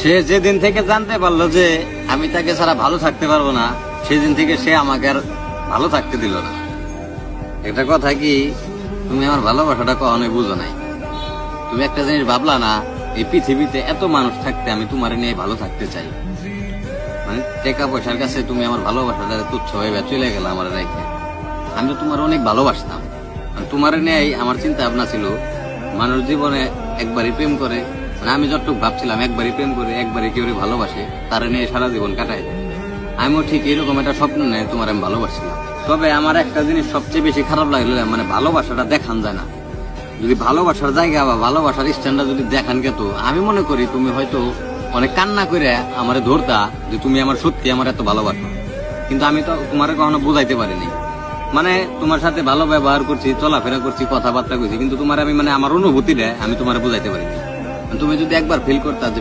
সে যেদিন থেকে জানতে পারলো যে আমি তাকে ছাড়া ভালো থাকতে পারবো না, সেদিন থেকে সে আমাকে আর ভালো থাকতে দিল না। একটা কথা কি, তুমি আমার ভালোবাসাটা কখনোই বুঝো নাই। তুমি একটা জিনিস ভাবলা না, এই পৃথিবীতে এত মানুষ থাকতে আমি তোমার নিয়ে ভালো থাকতে চাই। মানে টাকা পয়সার কাছে তুমি আমার ভালোবাসাটা তুচ্ছ হয়ে চলে গেলে আমার রেখে। আমি তো তোমার অনেক ভালোবাসতাম। তোমার নিয়ে আমার চিন্তা ভাবনা ছিল, মানুষ জীবনে একবারই প্রেম করে, মানে আমি যতটুকু ভাবছিলাম একবারই প্রেম করে একবারই কেউ ভালোবাসে, তারা নিয়ে সারা জীবন কাটায়। আমিও ঠিক এরকম একটা স্বপ্ন নিয়ে তোমার আমি ভালোবাসছিলাম। তবে আমার একটা জিনিস সবচেয়ে বেশি খারাপ লাগলো, মানে ভালোবাসাটা দেখান যায় না। যদি ভালোবাসার জায়গা বা ভালোবাসার স্ট্যান্ডার্ড যদি দেখান কে, তো আমি মনে করি তুমি হয়তো অনেক কান্না করে আমারে ধরতা যে তুমি আমার সত্যি আমার এত ভালোবাসো। কিন্তু আমি তো তোমার কখনো বুঝাইতে পারিনি। মানে তোমার সাথে ভালো ব্যবহার করছি, চলাফেরা করছি, কথাবার্তা করছি, কিন্তু তোমার আমি মানে আমার অনুভূতিটা আমি তোমার বুঝাইতে পারিনি। তুমি যদি একবার ফিল করতা